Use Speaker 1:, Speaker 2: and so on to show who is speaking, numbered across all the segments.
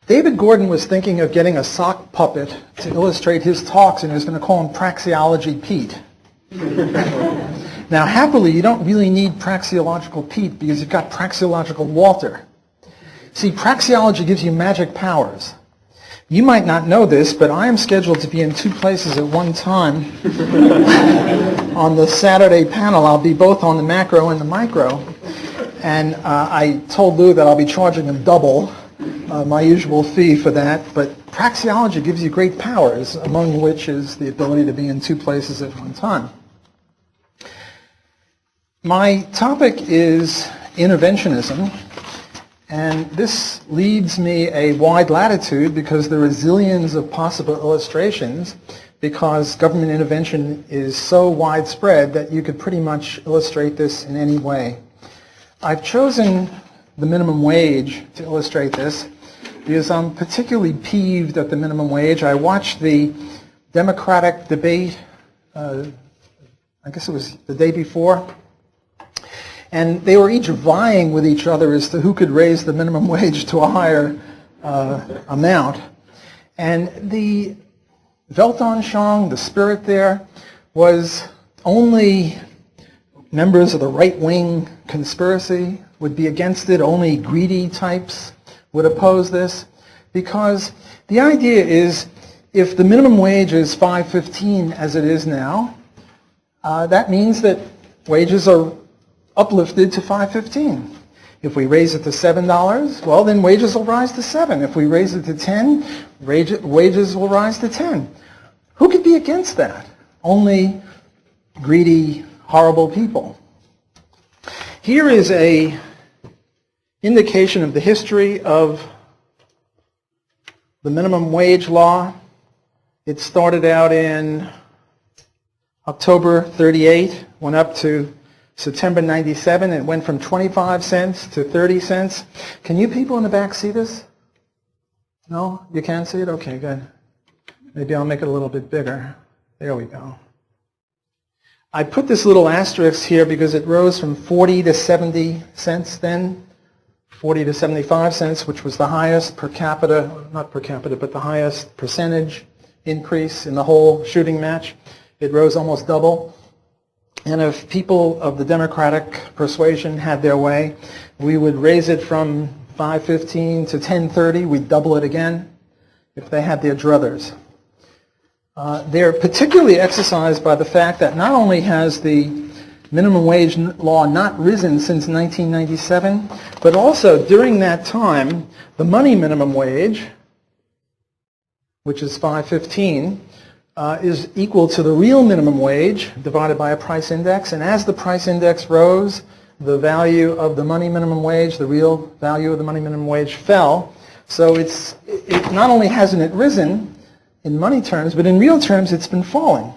Speaker 1: David Gordon was thinking of getting a sock puppet to illustrate his talks, and he was going to call him Praxeology Pete. Now, happily, you don't really need Praxeological Pete because you've got Praxeological Walter. See, praxeology gives you magic powers. You might not know this, but I am scheduled to be in two places at one time. On the Saturday panel, I'll be both on the macro and the micro. And I told Lou that I'll be charging him double my usual fee for that. But praxeology gives you great powers, among which is the ability to be in two places at one time. My topic is interventionism. And this leaves me a wide latitude because there are zillions of possible illustrations, because government intervention is so widespread that you could pretty much illustrate this in any way. I've chosen the minimum wage to illustrate this because I'm particularly peeved at the minimum wage. I watched the Democratic debate, I guess it was the day before, and they were each vying with each other as to who could raise the minimum wage to a higher amount. And the Weltanschauung, the spirit there, was only members of the right-wing conspiracy would be against it. Only greedy types would oppose this. Because the idea is, if the minimum wage is $5.15 as it is now, that means that wages are uplifted to $5.15. If we raise it to $7, well, then wages will rise to $7. If we raise it to $10, wages will rise to $10. Who could be against that? Only greedy, horrible people. Here is an indication of the history of the minimum wage law. It started out in October 38, went up to September 97, it went from 25 cents to 30 cents. Can you people in the back see this? No? You can't see it? Okay, good. Maybe I'll make it a little bit bigger. There we go. I put this little asterisk here because it rose from 40 to 70 cents then, 40 to 75 cents, which was the highest per capita, not per capita, but the highest percentage increase in the whole shooting match. It rose almost double. And if people of the Democratic persuasion had their way, we would raise it from $5.15 to $10.30. We'd double it again if they had their druthers. They're particularly exercised by the fact that not only has the minimum wage law not risen since 1997, but also during that time, the money minimum wage, which is $5.15, is equal to the real minimum wage divided by a price index. And as the price index rose, the value of the money minimum wage, the real value of the money minimum wage, fell. So it not only hasn't it risen in money terms, but in real terms it's been falling.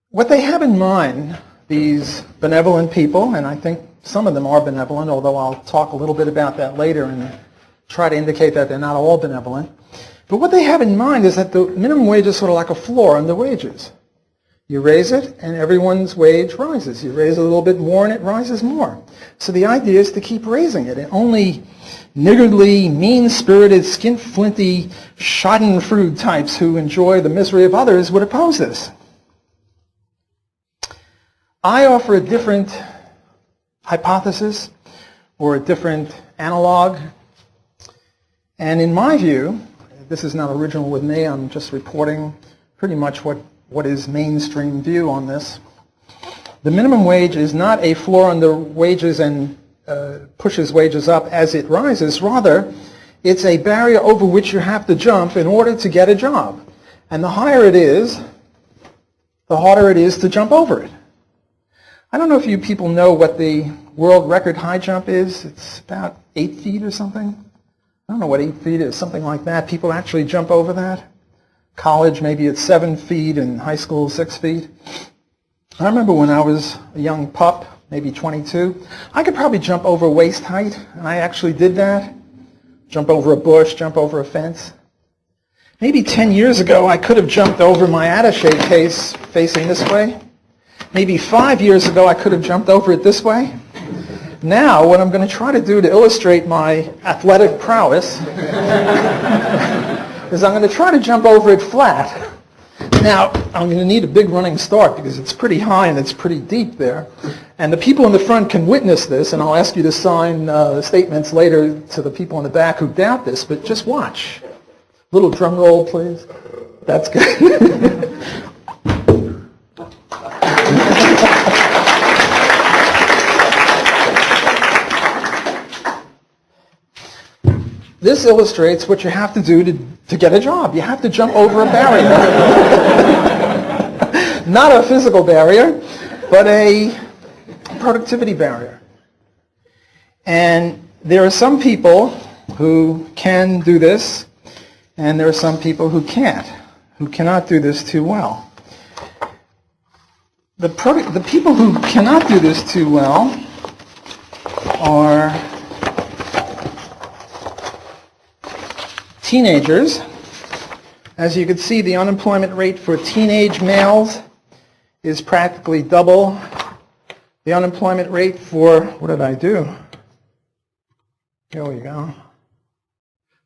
Speaker 1: What they have in mind, these benevolent people, and I think some of them are benevolent, although I'll talk a little bit about that later and try to indicate that they're not all benevolent. But what they have in mind is that the minimum wage is sort of like a floor on the wages. You raise it and everyone's wage rises. You raise it a little bit more and it rises more. So the idea is to keep raising it. And only niggardly, mean-spirited, skinflinty, schadenfreude types who enjoy the misery of others would oppose this. I offer a different hypothesis or a different analog. And in my view, this is not original with me, I'm just reporting pretty much what is mainstream view on this. The minimum wage is not a floor on the wages and pushes wages up as it rises. Rather, it's a barrier over which you have to jump in order to get a job. And the higher it is, the harder it is to jump over it. I don't know if you people know what the world record high jump is. It's about 8 feet or something. I don't know what 8 feet is, something like that. People actually jump over that. College, maybe it's 7 feet, and high school, 6 feet. I remember when I was a young pup, maybe 22, I could probably jump over waist height, and I actually did that. Jump over a bush, jump over a fence. Maybe 10 years ago, I could have jumped over my attaché case facing this way. Maybe 5 years ago, I could have jumped over it this way. Now, what I'm going to try to do to illustrate my athletic prowess is I'm going to try to jump over it flat. Now, I'm going to need a big running start because it's pretty high and it's pretty deep there. And the people in the front can witness this, and I'll ask you to sign statements later to the people in the back who doubt this, but just watch. Little drum roll, please. That's good. This illustrates what you have to do to get a job. You have to jump over a barrier. Not a physical barrier, but a productivity barrier. And there are some people who can do this, and there are some people who can't, who cannot do this too well. The people who cannot do this too well are teenagers. As you can see, the unemployment rate for teenage males is practically double the unemployment rate for, what did I do? Here we go.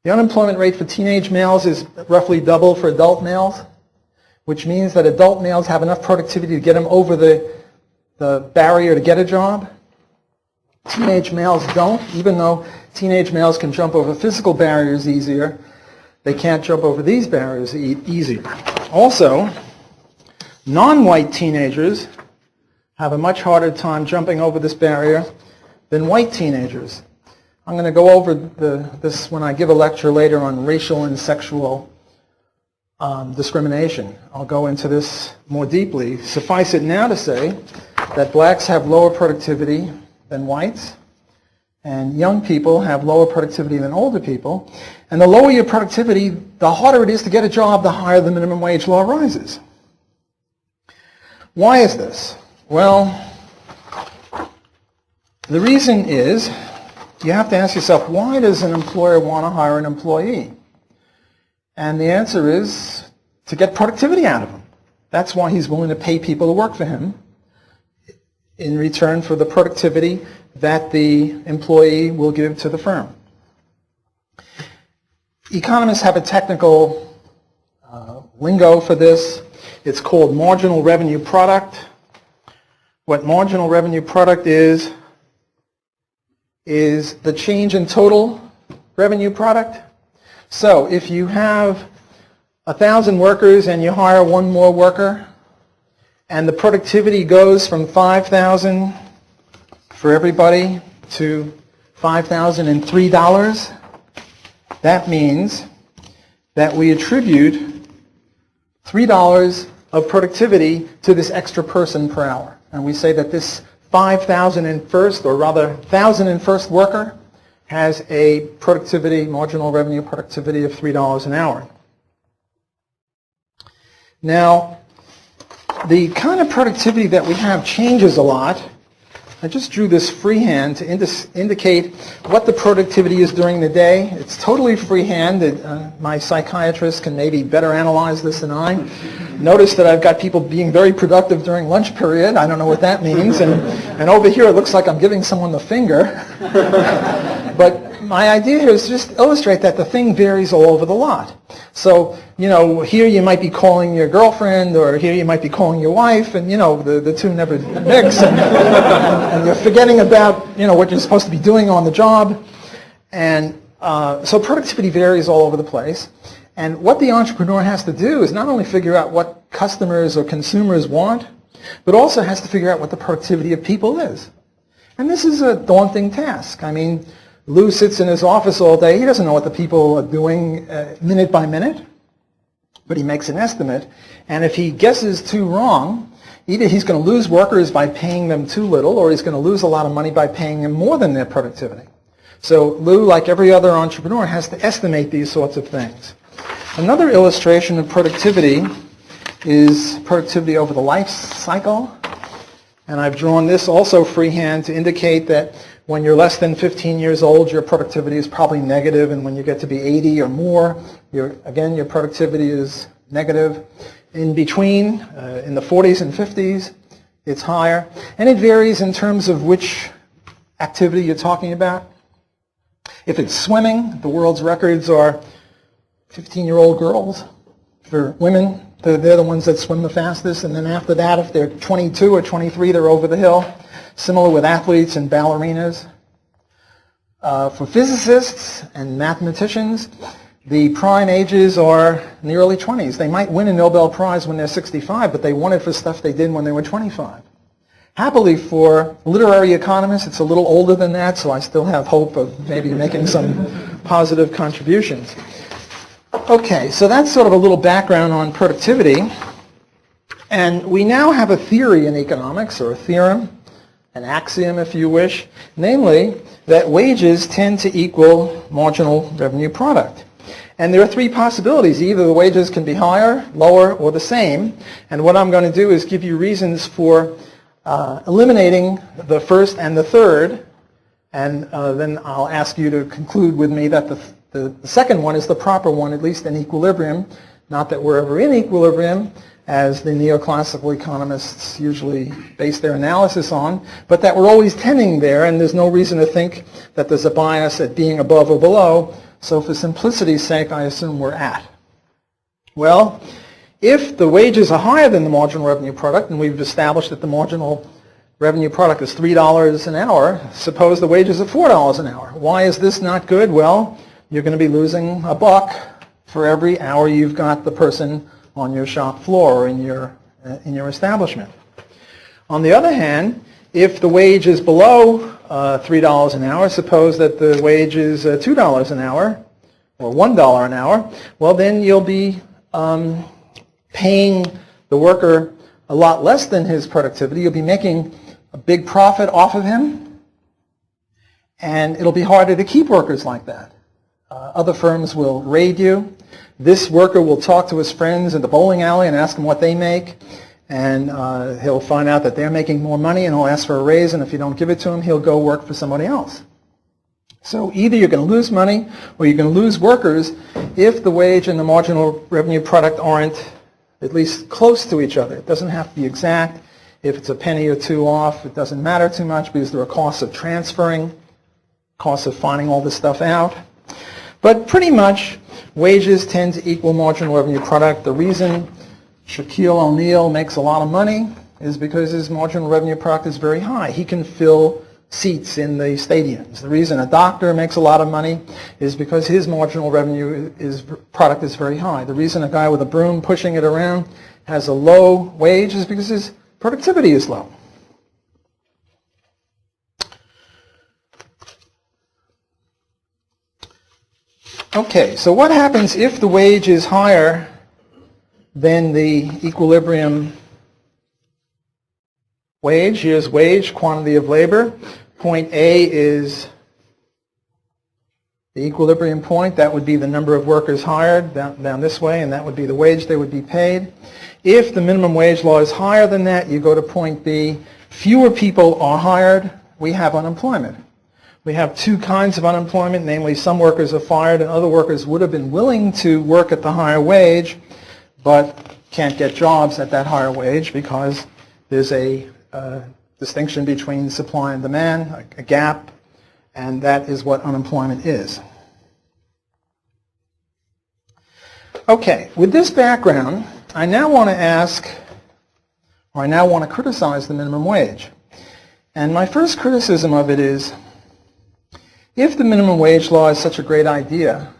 Speaker 1: The unemployment rate for teenage males is roughly double for adult males, which means that adult males have enough productivity to get them over the barrier to get a job. Teenage males don't, even though teenage males can jump over physical barriers easier. They can't jump over these barriers easier. Also, non-white teenagers have a much harder time jumping over this barrier than white teenagers. I'm going to go over this when I give a lecture later on racial and sexual discrimination. I'll go into this more deeply. Suffice it now to say that blacks have lower productivity than whites, and young people have lower productivity than older people. And the lower your productivity, the harder it is to get a job, the higher the minimum wage law rises. Why is this? Well, the reason is, you have to ask yourself, why does an employer want to hire an employee? And the answer is to get productivity out of them. That's why he's willing to pay people to work for him in return for the productivity that the employee will give to the firm. Economists have a technical lingo for this. It's called marginal revenue product. What marginal revenue product is the change in total revenue product. So if you have 1,000 workers and you hire one more worker, and the productivity goes from 5,000 for everybody to $5,003, that means that we attribute $3 of productivity to this extra person per hour. And we say that this 5,001st, or rather 1,001st worker has a productivity, marginal revenue productivity of $3 an hour. Now, the kind of productivity that we have changes a lot. I just drew this freehand to indicate what the productivity is during the day. It's totally freehand. My psychiatrist can maybe better analyze this than I. Notice that I've got people being very productive during lunch period. I don't know what that means. And over here it looks like I'm giving someone the finger. But my idea here is just illustrate that the thing varies all over the lot. So, you know, here you might be calling your girlfriend, or here you might be calling your wife, and, you know, the two never mix, and you're forgetting about, you know, what you're supposed to be doing on the job. And so productivity varies all over the place. And what the entrepreneur has to do is not only figure out what customers or consumers want, but also has to figure out what the productivity of people is. And this is a daunting task. I mean, Lou sits in his office all day. He doesn't know what the people are doing minute by minute, but he makes an estimate. And if he guesses too wrong, either he's going to lose workers by paying them too little, or he's going to lose a lot of money by paying them more than their productivity. So Lou, like every other entrepreneur, has to estimate these sorts of things. Another illustration of productivity is productivity over the life cycle. And I've drawn this also freehand to indicate that when you're less than 15 years old, your productivity is probably negative, and when you get to be 80 or more, your productivity is negative. In between, in the 40s and 50s, it's higher. And it varies in terms of which activity you're talking about. If it's swimming, the world's records are 15-year-old girls. For women, they're the ones that swim the fastest, and then after that, if they're 22 or 23, they're over the hill. Similar with athletes and ballerinas. For physicists and mathematicians, the prime ages are in the early 20s. They might win a Nobel Prize when they're 65, but they won it for stuff they did when they were 25. Happily for literary economists, it's a little older than that, so I still have hope of maybe making some positive contributions. Okay, so that's sort of a little background on productivity. And we now have a theory in economics, or a theorem, an axiom if you wish, namely that wages tend to equal marginal revenue product. And there are three possibilities. Either the wages can be higher, lower, or the same. And what I'm going to do is give you reasons for eliminating the first and the third. And then I'll ask you to conclude with me that the second one is the proper one, at least in equilibrium. Not that we're ever in equilibrium, as the neoclassical economists usually base their analysis on, but that we're always tending there, and there's no reason to think that there's a bias at being above or below. So for simplicity's sake, I assume we're at. Well, if the wages are higher than the marginal revenue product, and we've established that the marginal revenue product is $3 an hour, suppose the wages are $4 an hour. Why is this not good? Well, you're going to be losing $1 for every hour you've got the person on your shop floor or in your establishment. On the other hand, if the wage is below $3 an hour, suppose that the wage is $2 an hour or $1 an hour, well then you'll be paying the worker a lot less than his productivity. You'll be making a big profit off of him, and it'll be harder to keep workers like that. Other firms will raid you. This worker will talk to his friends in the bowling alley and ask them what they make, and he'll find out that they're making more money, and he'll ask for a raise, and if you don't give it to him, he'll go work for somebody else. So either you're going to lose money or you're going to lose workers if the wage and the marginal revenue product aren't at least close to each other. It doesn't have to be exact. If it's a penny or two off, it doesn't matter too much because there are costs of transferring, costs of finding all this stuff out. But pretty much, wages tend to equal marginal revenue product. The reason Shaquille O'Neal makes a lot of money is because his marginal revenue product is very high. He can fill seats in the stadiums. The reason a doctor makes a lot of money is because his marginal revenue product is very high. The reason a guy with a broom pushing it around has a low wage is because his productivity is low. Okay, so what happens if the wage is higher than the equilibrium wage? Here's wage, quantity of labor. Point A is the equilibrium point. That would be the number of workers hired down this way, and that would be the wage they would be paid. If the minimum wage law is higher than that, you go to point B. Fewer people are hired, we have unemployment. We have two kinds of unemployment, namely some workers are fired and other workers would have been willing to work at the higher wage but can't get jobs at that higher wage because there's a distinction between supply and demand, a gap, and that is what unemployment is. Okay, with this background, I now want to ask, or I now want to criticize the minimum wage. And my first criticism of it is, if the minimum wage law is such a great idea,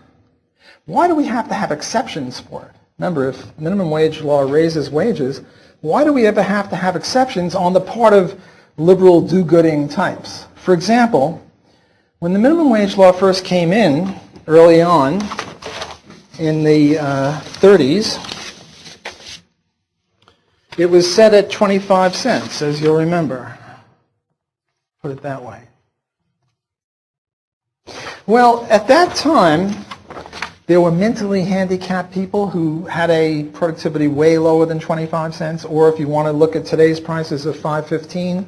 Speaker 1: why do we have to have exceptions for it? Remember, if minimum wage law raises wages, why do we ever have to have exceptions on the part of liberal do-gooding types? For example, when the minimum wage law first came in early on in the 30s, it was set at 25 cents, as you'll remember. Put it that way. Well, at that time, there were mentally handicapped people who had a productivity way lower than 25 cents, or if you want to look at today's prices of $5.15,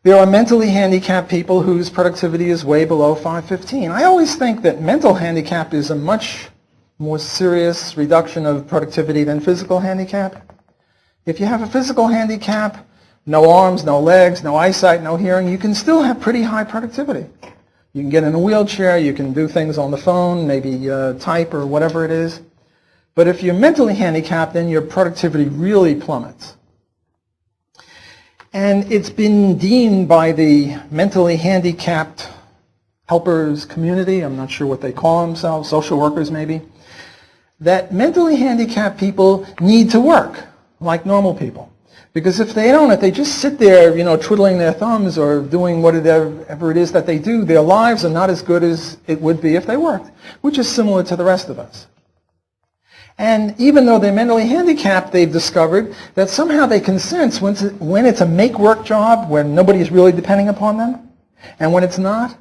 Speaker 1: there are mentally handicapped people whose productivity is way below $5.15. I always think that mental handicap is a much more serious reduction of productivity than physical handicap. If you have a physical handicap, no arms, no legs, no eyesight, no hearing, you can still have pretty high productivity. You can get in a wheelchair, you can do things on the phone, maybe type or whatever it is. But if you're mentally handicapped, then your productivity really plummets. And it's been deemed by the mentally handicapped helpers community, I'm not sure what they call themselves, social workers maybe, that mentally handicapped people need to work like normal people. Because if they don't, if they just sit there, twiddling their thumbs or doing whatever it is that they do, their lives are not as good as it would be if they worked, which is similar to the rest of us. And even though they're mentally handicapped, they've discovered that somehow they can sense when it's a make-work job, where nobody's really depending upon them, and when it's not.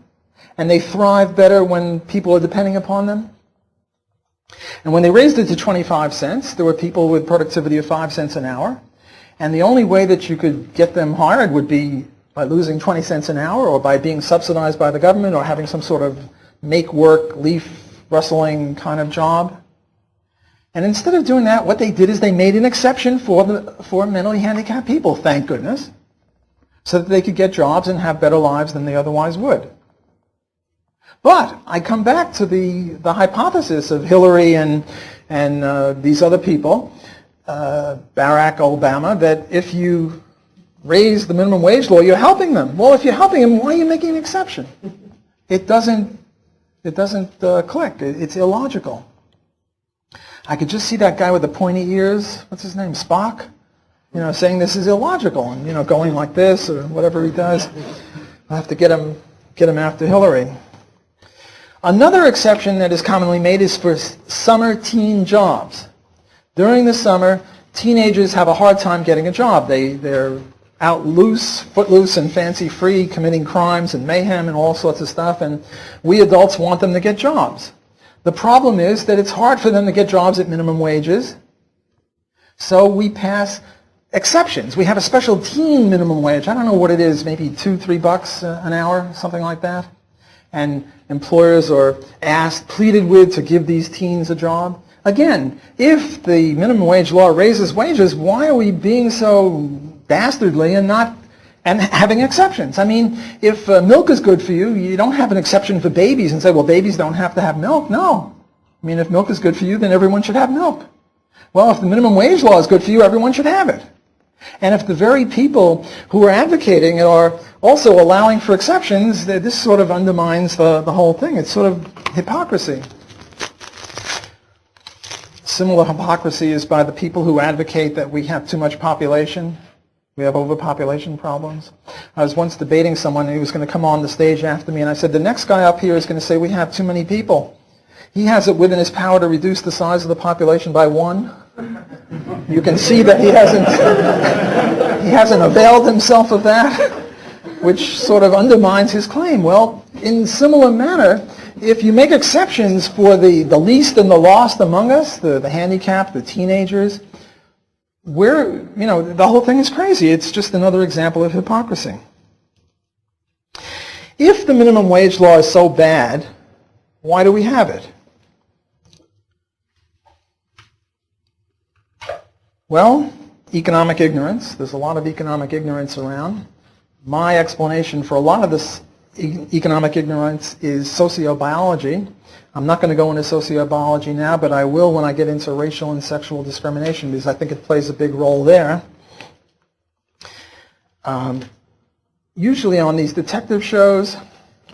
Speaker 1: And they thrive better when people are depending upon them. And when they raised it to 25 cents, there were people with productivity of 5 cents an hour. And the only way that you could get them hired would be by losing 20 cents an hour, or by being subsidized by the government, or having some sort of make-work, leaf rustling kind of job. And instead of doing that, what they did is they made an exception for mentally handicapped people, thank goodness, so that they could get jobs and have better lives than they otherwise would. But I come back to the hypothesis of Hillary and these other people, Barack Obama, that if you raise the minimum wage law, you're helping them. Well, if you're helping them, why are you making an exception? It doesn't click. It's illogical. I could just see that guy with the pointy ears, what's his name, Spock, saying this is illogical, and going like this or whatever he does. I'll have to get him after Hillary. Another exception that is commonly made is for summer teen jobs. During the summer, teenagers have a hard time getting a job. They're out footloose and fancy-free, committing crimes and mayhem and all sorts of stuff, and we adults want them to get jobs. The problem is that it's hard for them to get jobs at minimum wages, so we pass exceptions. We have a special teen minimum wage. I don't know what it is, maybe $2-3 an hour, something like that. And employers are pleaded with to give these teens a job. Again, if the minimum wage law raises wages, why are we being so dastardly and having exceptions? I mean, if milk is good for you, you don't have an exception for babies and say, well, babies don't have to have milk. No. I mean, if milk is good for you, then everyone should have milk. Well, if the minimum wage law is good for you, everyone should have it. And if the very people who are advocating it are also allowing for exceptions, this sort of undermines the whole thing. It's sort of hypocrisy. Similar hypocrisy is by the people who advocate that we have too much population. We have overpopulation problems. I was once debating someone who was going to come on the stage after me, and I said, the next guy up here is going to say we have too many people. He has it within his power to reduce the size of the population by 1. You can see that he hasn't availed himself of that, which sort of undermines his claim. Well, in similar manner, if you make exceptions for the least and the lost among us, the handicapped, the teenagers, the whole thing is crazy. It's just another example of hypocrisy. If the minimum wage law is so bad, why do we have it? Well, economic ignorance. There's a lot of economic ignorance around. My explanation for a lot of this economic ignorance is sociobiology. I'm not going to go into sociobiology now, but I will when I get into racial and sexual discrimination, because I think it plays a big role there. Usually on these detective shows,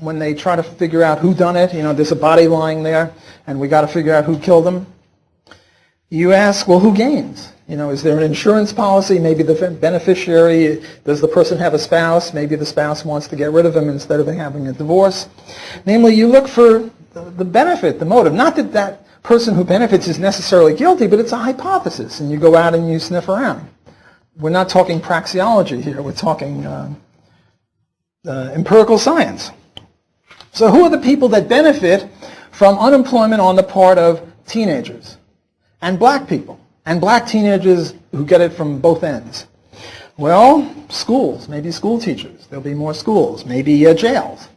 Speaker 1: when they try to figure out who done it, there's a body lying there, and we got to figure out who killed him. You ask, well, who gains? Is there an insurance policy? Maybe the beneficiary, does the person have a spouse? Maybe the spouse wants to get rid of him instead of having a divorce. Namely, you look for the benefit, the motive. Not that that person who benefits is necessarily guilty, but it's a hypothesis, and you go out and you sniff around. We're not talking praxeology here. We're talking empirical science. So who are the people that benefit from unemployment on the part of teenagers and black people? And black teenagers who get it from both ends. Well, schools, maybe school teachers. There'll be more schools, maybe jails.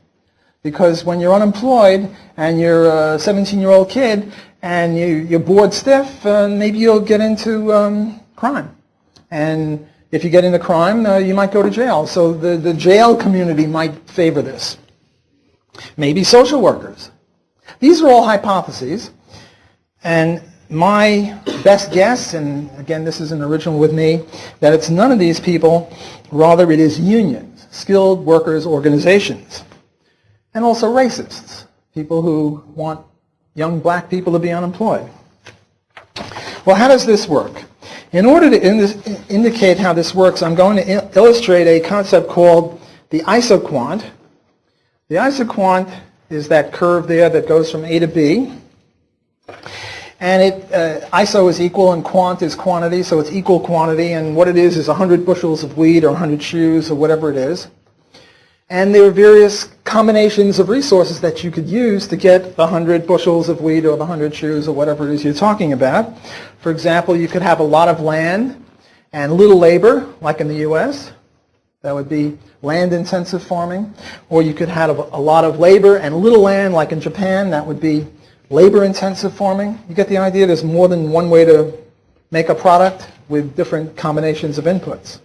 Speaker 1: Because when you're unemployed and you're a 17-year-old kid and you're bored stiff, maybe you'll get into crime. And If you get into crime, you might go to jail. So the jail community might favor this. Maybe social workers. These are all hypotheses. And my best guess, and again this is an original with me, that it's none of these people, rather it is unions, skilled workers organizations, and also racists, people who want young black people to be unemployed. Well, how does this work? In order to indicate how this works, I'm going to illustrate a concept called the isoquant. The isoquant is that curve there that goes from A to B. And iso is equal and quant is quantity, so it's equal quantity. And what it is 100 bushels of wheat or 100 shoes or whatever it is. And there are various combinations of resources that you could use to get the 100 bushels of wheat or the 100 shoes or whatever it is you're talking about. For example, you could have a lot of land and little labor, like in the U.S. That would be land-intensive farming. Or you could have a lot of labor and little land, like in Japan. That would be labor-intensive farming. You get the idea? There's more than one way to make a product with different combinations of inputs.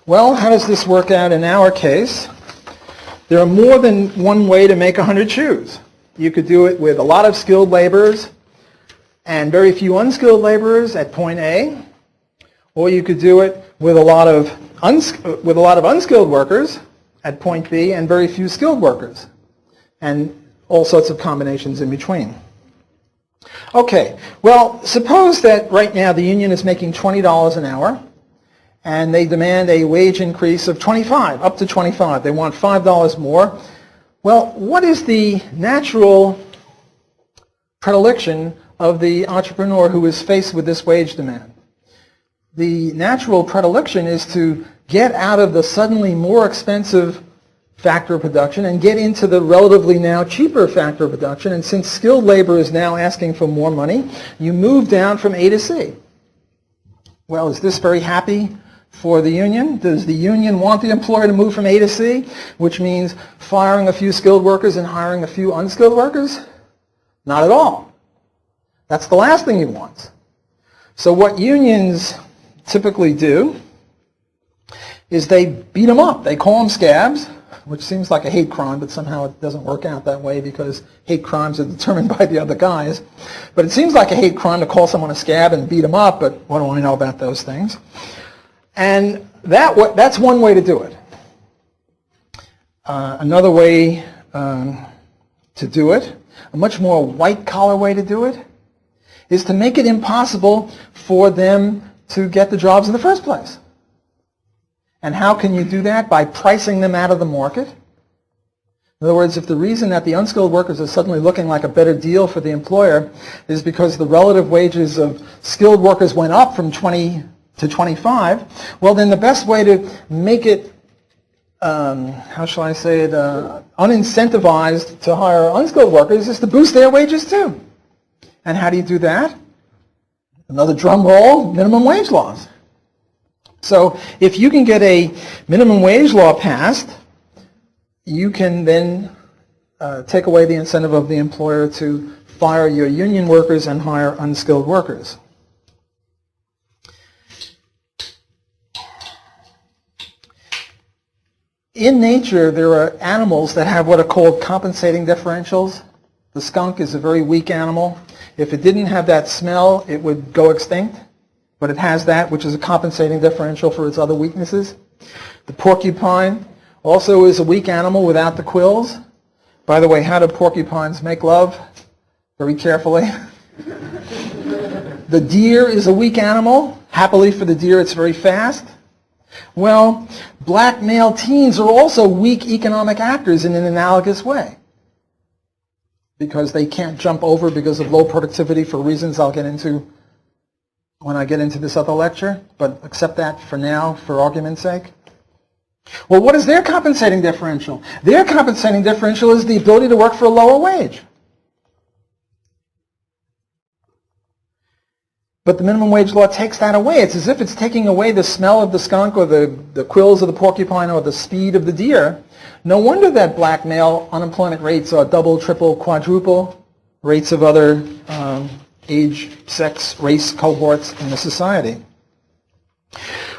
Speaker 1: Well, how does this work out in our case? There are more than one way to make 100 shoes. You could do it with a lot of skilled laborers and very few unskilled laborers at point A, or you could do it with a lot of unskilled workers at point B and very few skilled workers, and all sorts of combinations in between. Okay, well, suppose that right now the union is making $20 an hour, and they demand a wage increase of 25, up to 25. They want $5 more. Well, what is the natural predilection of the entrepreneur who is faced with this wage demand? The natural predilection is to get out of the suddenly more expensive factor of production and get into the relatively now cheaper factor of production. And since skilled labor is now asking for more money, you move down from A to C. Well, is this very happy for the union? Does the union want the employer to move from A to C, which means firing a few skilled workers and hiring a few unskilled workers? Not at all. That's the last thing he wants. So what unions typically do is they beat them up. They call them scabs, which seems like a hate crime, but somehow it doesn't work out that way because hate crimes are determined by the other guys. But it seems like a hate crime to call someone a scab and beat them up, but what do I know about those things? And that's one way to do it. Another way to do it, a much more white-collar way to do it, is to make it impossible for them to get the jobs in the first place. And how can you do that? By pricing them out of the market. In other words, if the reason that the unskilled workers are suddenly looking like a better deal for the employer is because the relative wages of skilled workers went up from 20 to 25, well then the best way to make it, how shall I say it, unincentivized to hire unskilled workers is to boost their wages too. And how do you do that? Another drum roll, minimum wage laws. So if you can get a minimum wage law passed, you can then take away the incentive of the employer to fire your union workers and hire unskilled workers. In nature, there are animals that have what are called compensating differentials. The skunk is a very weak animal. If it didn't have that smell, it would go extinct. But it has that, which is a compensating differential for its other weaknesses. The porcupine also is a weak animal without the quills. By the way, how do porcupines make love? Very carefully. The deer is a weak animal. Happily for the deer, it's very fast. Well, black male teens are also weak economic actors in an analogous way, because they can't jump over because of low productivity for reasons I'll get into when I get into this other lecture, but accept that for now, for argument's sake. Well, what is their compensating differential? Their compensating differential is the ability to work for a lower wage. But the minimum wage law takes that away. It's as if it's taking away the smell of the skunk or the quills of the porcupine or the speed of the deer. No wonder that black male unemployment rates are double, triple, quadruple rates of other age, sex, race cohorts in the society.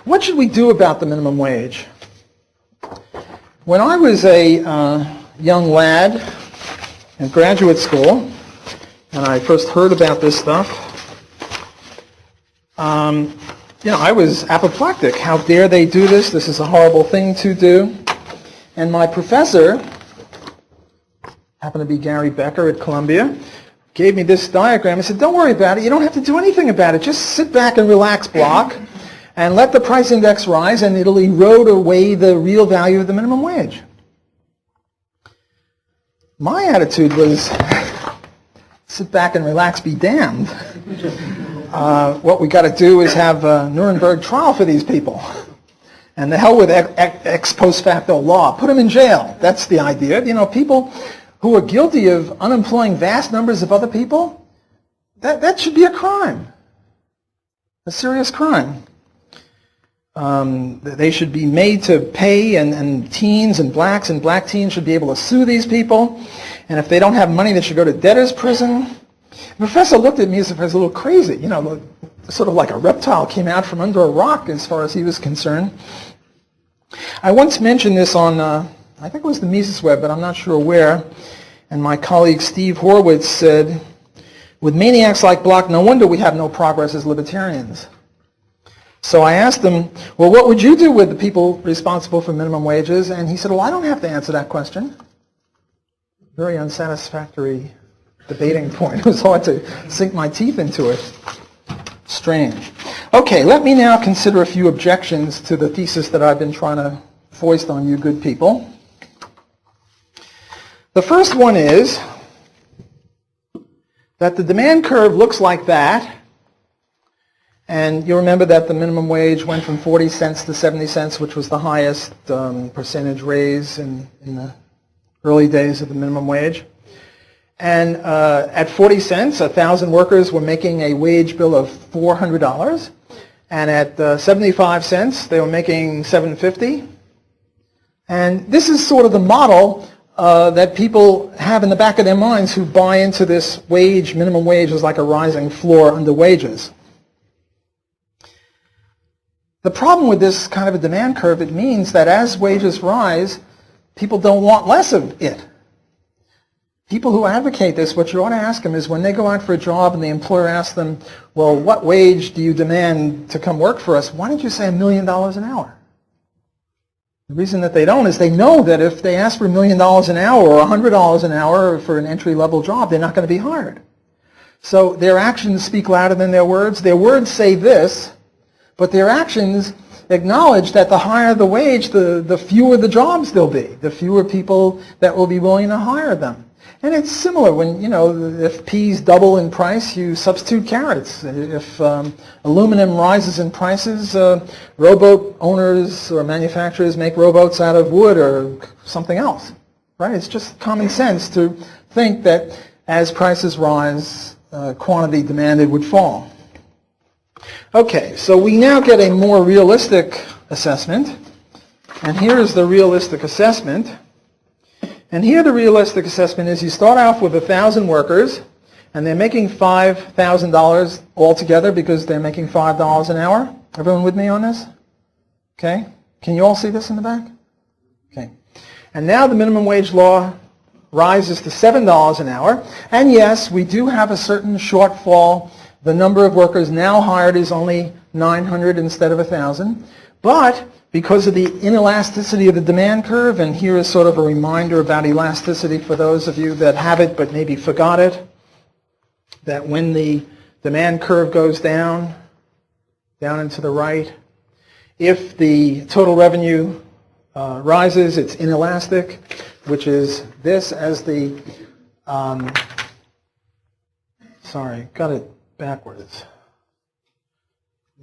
Speaker 1: What should we do about the minimum wage? When I was a young lad in graduate school, and I first heard about this stuff, I was apoplectic. How dare they do this? This is a horrible thing to do. And my professor, happened to be Gary Becker at Columbia, gave me this diagram. He said, don't worry about it. You don't have to do anything about it. Just sit back and relax, Block, and let the price index rise, and it'll erode away the real value of the minimum wage. My attitude was, sit back and relax, be damned. What we got to do is have a Nuremberg trial for these people. And the hell with ex post facto law. Put them in jail. That's the idea. People who are guilty of unemploying vast numbers of other people, that should be a crime. A serious crime. They should be made to pay, and teens and blacks and black teens should be able to sue these people. And if they don't have money, they should go to debtor's prison. The professor looked at me as if I was a little crazy, sort of like a reptile came out from under a rock as far as he was concerned. I once mentioned this on, I think it was the Mises Web, but I'm not sure where, and my colleague Steve Horwitz said, with maniacs like Block, no wonder we have no progress as libertarians. So I asked him, well, what would you do with the people responsible for minimum wages? And he said, well, I don't have to answer that question. Very unsatisfactory debating point. It was hard to sink my teeth into it. Strange. Okay, let me now consider a few objections to the thesis that I've been trying to foist on you good people. The first one is that the demand curve looks like that, and you remember that the minimum wage went from 40 cents to 70 cents, which was the highest percentage raise in the early days of the minimum wage. And at 40 cents, 1,000 workers were making a wage bill of $400. And at 75 cents, they were making $750. And this is sort of the model that people have in the back of their minds who buy into this wage, minimum wage is like a rising floor under wages. The problem with this kind of a demand curve, it means that as wages rise, people don't want less of it. People who advocate this, what you ought to ask them is when they go out for a job and the employer asks them, well, what wage do you demand to come work for us? Why don't you say $1 million an hour? The reason that they don't is they know that if they ask for $1 million an hour or $100 an hour for an entry-level job, they're not going to be hired. So their actions speak louder than their words. Their words say this, but their actions acknowledge that the higher the wage, the fewer the jobs there'll be, the fewer people that will be willing to hire them. And it's similar when, if peas double in price, you substitute carrots. If aluminum rises in prices, rowboat owners or manufacturers make rowboats out of wood or something else, right? It's just common sense to think that as prices rise, quantity demanded would fall. Okay, so we now get a more realistic assessment. And here's the realistic assessment. And here the realistic assessment is you start off with 1,000 workers, and they're making $5,000 altogether because they're making $5 an hour. Everyone with me on this? Okay. Can you all see this in the back? Okay. And now the minimum wage law rises to $7 an hour. And yes, we do have a certain shortfall. The number of workers now hired is only 900 instead of 1,000. But because of the inelasticity of the demand curve, and here is sort of a reminder about elasticity for those of you that have it but maybe forgot it, that when the demand curve goes down and to the right, if the total revenue rises, it's inelastic, which is this as the, sorry, got it backwards.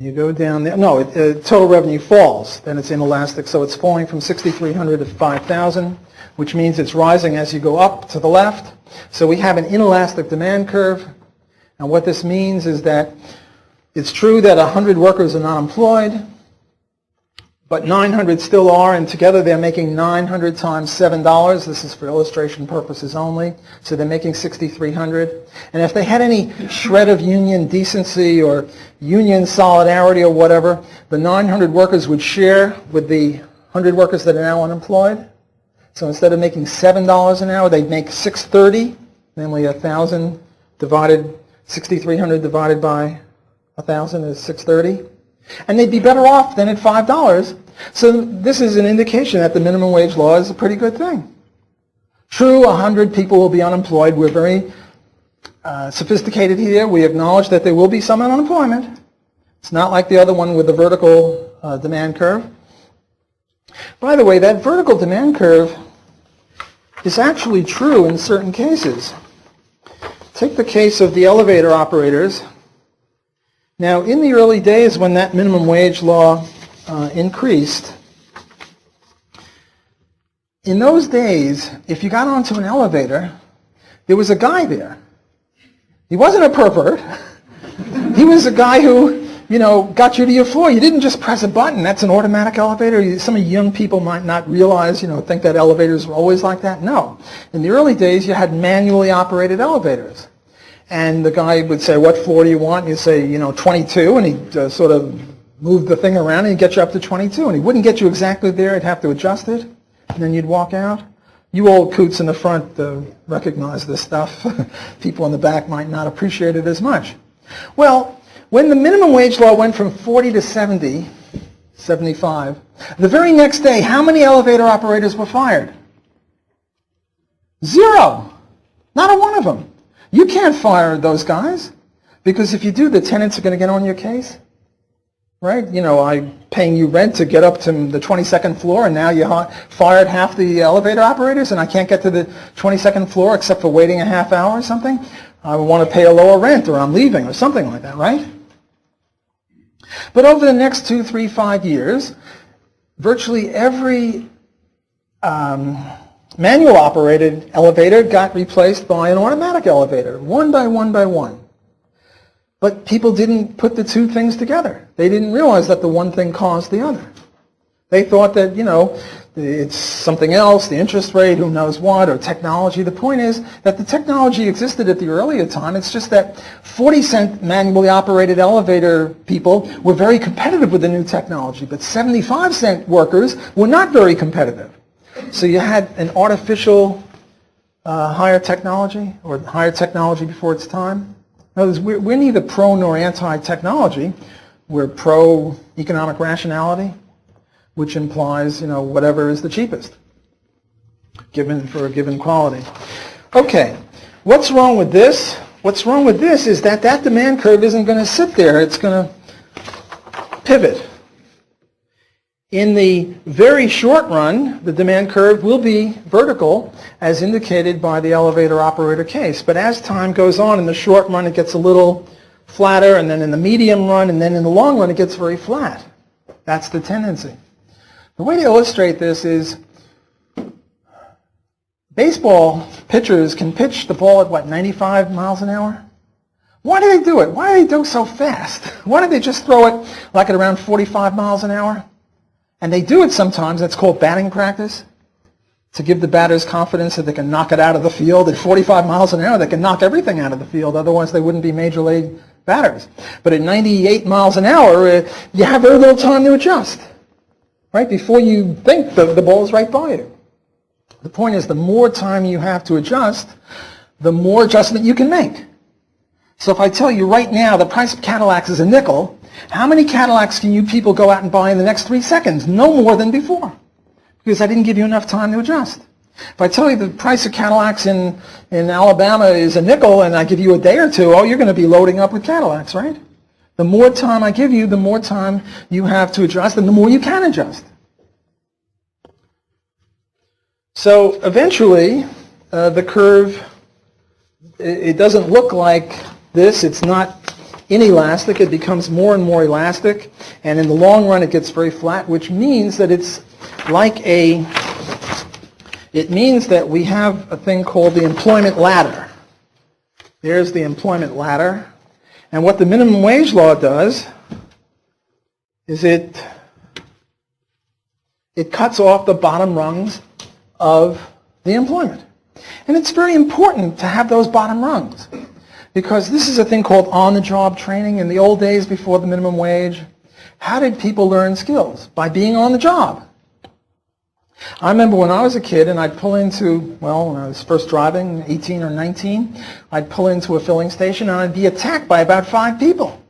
Speaker 1: You go down there. No, total revenue falls. Then it's inelastic. So it's falling from 6,300 to 5,000, which means it's rising as you go up to the left. So we have an inelastic demand curve. And what this means is that it's true that 100 workers are not employed, but 900 still are, and together they're making 900 times $7. This is for illustration purposes only. So they're making 6,300. And if they had any shred of union decency or union solidarity or whatever, the 900 workers would share with the 100 workers that are now unemployed. So instead of making $7 an hour, they'd make $6.30, namely 1,000 divided, 6,300 divided by 1,000 is $6.30. And they'd be better off than at $5. So this is an indication that the minimum wage law is a pretty good thing. True, 100 people will be unemployed. We're very sophisticated here. We acknowledge that there will be some unemployment. It's not like the other one with the vertical demand curve. By the way, that vertical demand curve is actually true in certain cases. Take the case of the elevator operators. Now, in the early days when that minimum wage law increased, in those days, if you got onto an elevator, there was a guy there. He wasn't a pervert. He was a guy who, got you to your floor. You didn't just press a button. That's an automatic elevator. Some of you young people might not realize, think that elevators were always like that. No. In the early days, you had manually operated elevators. And the guy would say, what floor do you want? And you'd say, 22, and he'd sort of move the thing around and he'd get you up to 22. And he wouldn't get you exactly there. He'd have to adjust it, and then you'd walk out. You old coots in the front recognize this stuff. People in the back might not appreciate it as much. Well, when the minimum wage law went from 40 to 70, 75, the very next day, how many elevator operators were fired? 0. Not a one of them. You can't fire those guys, because if you do, the tenants are going to get on your case, right? I'm paying you rent to get up to the 22nd floor, and now you fired half the elevator operators, and I can't get to the 22nd floor except for waiting a half hour or something. I want to pay a lower rent, or I'm leaving, or something like that, right? But over the next 2, 3, 5 years, virtually every manual operated elevator got replaced by an automatic elevator, one by one by one. But people didn't put the two things together. They didn't realize that the one thing caused the other. They thought that, it's something else, the interest rate, who knows what, or technology. The point is that the technology existed at the earlier time. It's just that 40-cent manually operated elevator people were very competitive with the new technology, but 75-cent workers were not very competitive. So you had an artificial higher technology, or higher technology before its time. In other words, we're neither pro nor anti-technology. We're pro-economic rationality, which implies, whatever is the cheapest, given for a given quality. Okay, what's wrong with this? What's wrong with this is that that demand curve isn't going to sit there. It's going to pivot. In the very short run, the demand curve will be vertical, as indicated by the elevator operator case. But as time goes on, in the short run, it gets a little flatter, and then in the medium run, and then in the long run, it gets very flat. That's the tendency. The way to illustrate this is baseball pitchers can pitch the ball at, 95 miles an hour? Why do they do it? Why do they do so fast? Why don't they just throw it like at around 45 miles an hour? And they do it sometimes. That's called batting practice, to give the batters confidence that they can knock it out of the field. At 45 miles an hour, they can knock everything out of the field. Otherwise, they wouldn't be major league batters. But at 98 miles an hour, you have very little time to adjust. Right? Before you think, the ball's right by you. The point is, the more time you have to adjust, the more adjustment you can make. So if I tell you right now the price of Cadillacs is a nickel, how many Cadillacs can you people go out and buy in the next 3 seconds? No more than before, because I didn't give you enough time to adjust. If I tell you the price of Cadillacs in Alabama is a nickel and I give you a day or two, you're going to be loading up with Cadillacs, right? The more time I give you, the more time you have to adjust, and the more you can adjust. So eventually, the curve, it doesn't look like this. It's not inelastic. It becomes more and more elastic, and in the long run, it gets very flat, which means that it's like it means that we have a thing called the employment ladder. There's the employment ladder. And what the minimum wage law does is it it cuts off the bottom rungs of the employment. And it's very important to have those bottom rungs, because this is a thing called on-the-job training. In the old days before the minimum wage, how did people learn skills? By being on the job. I remember when I was a kid and I'd pull into, well, when I was first driving, 18 or 19, I'd pull into a filling station and I'd be attacked by about 5 people.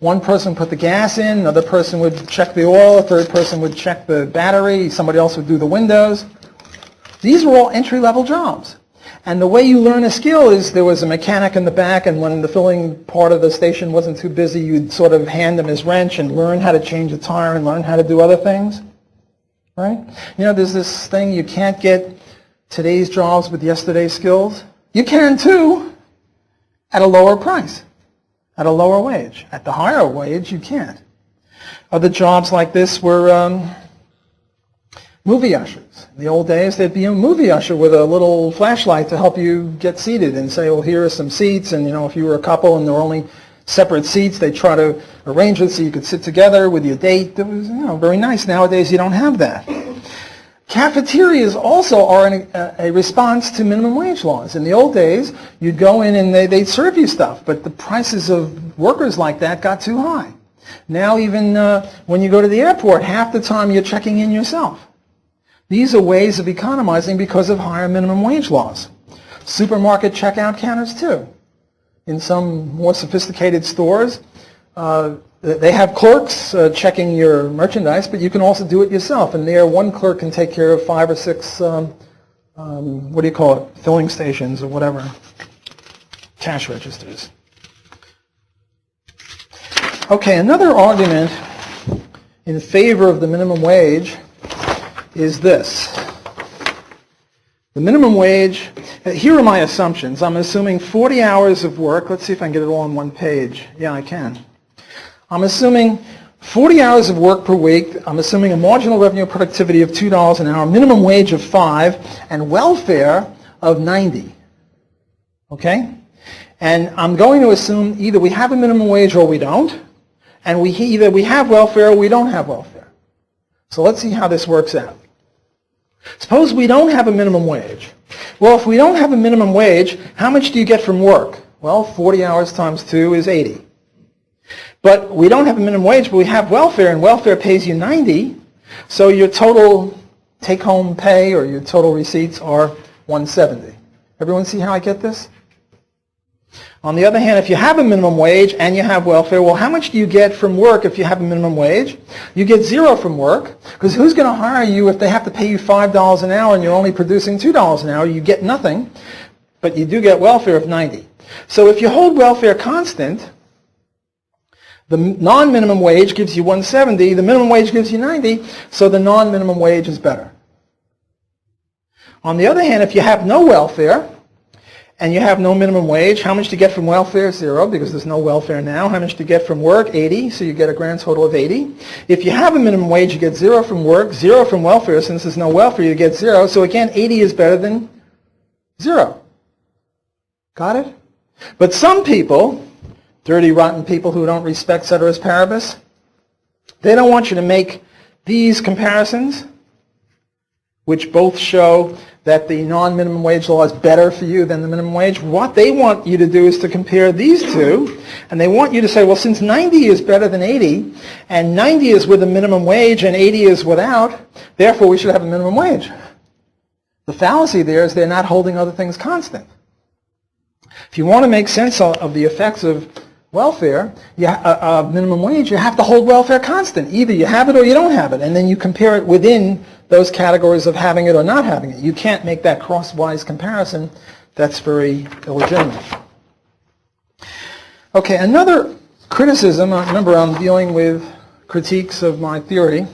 Speaker 1: One person put the gas in, another person would check the oil, a third person would check the battery, somebody else would do the windows. These were all entry-level jobs. And the way you learn a skill is there was a mechanic in the back, and when the filling part of the station wasn't too busy, you'd sort of hand him his wrench and learn how to change a tire and learn how to do other things. Right? You know, there's this thing, you can't get today's jobs with yesterday's skills. You can too, at a lower price, at a lower wage. At the higher wage, you can't. Other jobs like this were movie ushers. In the old days, there'd be a movie usher with a little flashlight to help you get seated and say, well, here are some seats, and you know, if you were a couple and there were only separate seats, they try to arrange it so you could sit together with your date. It was, you know, very nice. Nowadays, you don't have that. Cafeterias also are a response to minimum wage laws. In the old days, you'd go in and they'd serve you stuff, but the prices of workers like that got too high. Now even when you go to the airport, half the time you're checking in yourself. These are ways of economizing because of higher minimum wage laws. Supermarket checkout counters too. In some more sophisticated stores, they have clerks checking your merchandise, but you can also do it yourself. And there, one clerk can take care of 5 or 6, what do you call it, filling stations or whatever, cash registers. Okay, another argument in favor of the minimum wage is this. The minimum wage, here are my assumptions. I'm assuming 40 hours of work. Let's see if I can get it all on one page. Yeah, I can. I'm assuming 40 hours of work per week. I'm assuming a marginal revenue productivity of $2 an hour, minimum wage of $5, and welfare of $90. Okay? And I'm going to assume either we have a minimum wage or we don't, and either we have welfare or we don't have welfare. So let's see how this works out. Suppose we don't have a minimum wage. Well, if we don't have a minimum wage, how much do you get from work? Well, 40 hours times 2 is 80. But we don't have a minimum wage, but we have welfare, and welfare pays you 90, so your total take-home pay or your total receipts are 170. Everyone see how I get this? On the other hand, if you have a minimum wage and you have welfare, well, how much do you get from work if you have a minimum wage? You get 0 from work, because who's going to hire you if they have to pay you $5 an hour and you're only producing $2 an hour? You get nothing, but you do get welfare of 90. So if you hold welfare constant, the non-minimum wage gives you 170, the minimum wage gives you 90, so the non-minimum wage is better. On the other hand, if you have no welfare, and you have no minimum wage, how much do you get from welfare? 0, because there's no welfare now. How much do you get from work? 80, so you get a grand total of 80. If you have a minimum wage, you get 0 from work, 0 from welfare. Since there's no welfare, you get 0. So again, 80 is better than 0. Got it? But some people, dirty, rotten people who don't respect ceteris paribus, they don't want you to make these comparisons, which both show that the non-minimum wage law is better for you than the minimum wage. What they want you to do is to compare these two, and they want you to say, well, since 90 is better than 80, and 90 is with a minimum wage and 80 is without, therefore we should have a minimum wage. The fallacy there is they're not holding other things constant. If you want to make sense of the effects of welfare, minimum wage, you have to hold welfare constant. Either you have it or you don't have it, and then you compare it within those categories of having it or not having it. You can't make that crosswise comparison. That's very illegitimate. Okay, another criticism, remember I'm dealing with critiques of my theory.